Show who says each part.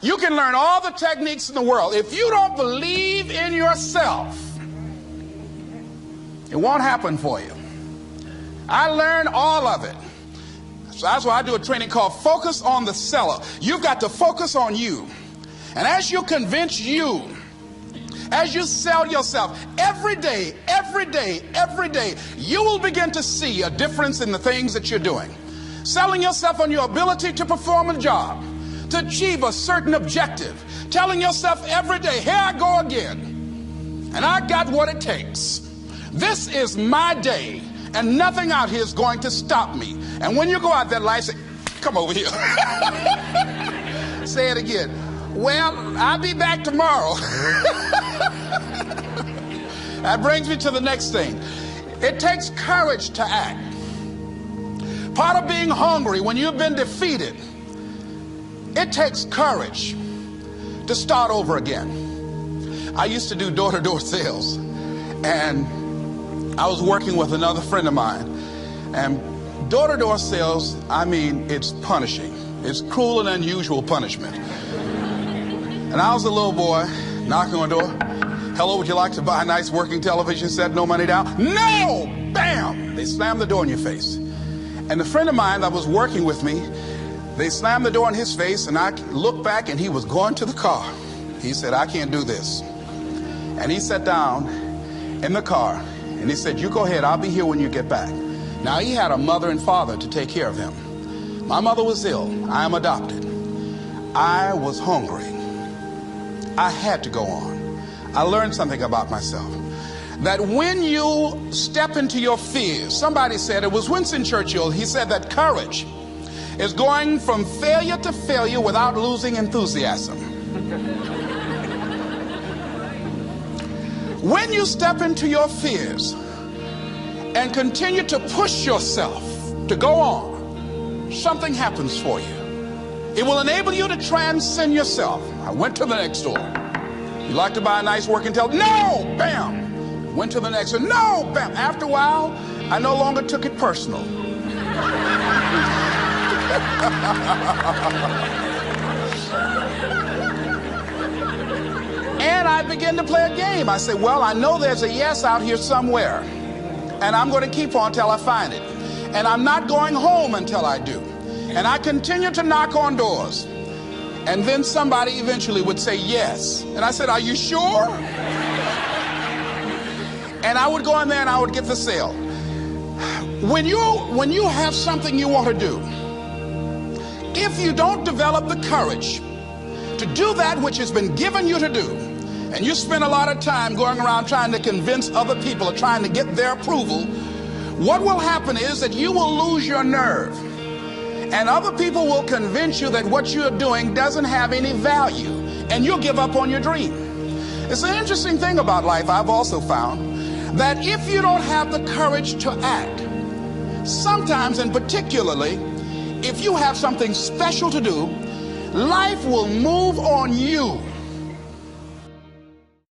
Speaker 1: You can learn all the techniques in the world. If you don't believe in yourself, it won't happen for you. I learned all of it. So that's why I do a training called Focus on the Seller. You've got to focus on you. And as you convince you, as you sell yourself every day, you will begin to see a difference in the things that you're doing. Selling yourself on your ability to perform a job, to achieve a certain objective. Telling yourself every day, here I go again. And I got what it takes. This is my day, and nothing out here is going to stop me. And when you go out there, life say, come over here. Say it again. Well, I'll be back tomorrow. That brings me to the next thing. It takes courage to act. Part of being hungry when you've been defeated, it takes courage to start over again. I used to do door-to-door sales, and I was working with another friend of mine. And door-to-door sales, I mean, it's punishing. It's cruel and unusual punishment. And I was a little boy knocking on the door. Hello, would you like to buy a nice working television set? No money down? No! Bam! They slammed the door in your face. And the friend of mine that was working with me, they slammed the door in his face, and I looked back, and he was going to the car. He said, I can't do this. And he sat down in the car, and he said, you go ahead, I'll be here when you get back. Now, he had a mother and father to take care of him. My mother was ill. I am adopted. I was hungry. I had to go on. I learned something about myself. That when you step into your fears, somebody said, it was Winston Churchill, he said that courage is going from failure to failure without losing enthusiasm. When you step into your fears and continue to push yourself to go on, something happens for you. It will enable you to transcend yourself. I went to the next door. You like to buy a nice working television? No! Bam! Went to the next one. No! Bam! After a while, I no longer took it personal. And I began to play a game. I said, well, I know there's a yes out here somewhere, and I'm going to keep on till I find it. And I'm not going home until I do. And I continue to knock on doors. And then somebody eventually would say yes. And I said, are you sure? And I would go in there and I would get the sale. When you have something you want to do, if you don't develop the courage to do that which has been given you to do, and you spend a lot of time going around trying to convince other people or trying to get their approval, what will happen is that you will lose your nerve. And other people will convince you that what you're doing doesn't have any value, and you'll give up on your dream. It's an interesting thing about life, I've also found, that if you don't have the courage to act, sometimes, and particularly, if you have something special to do, life will move on you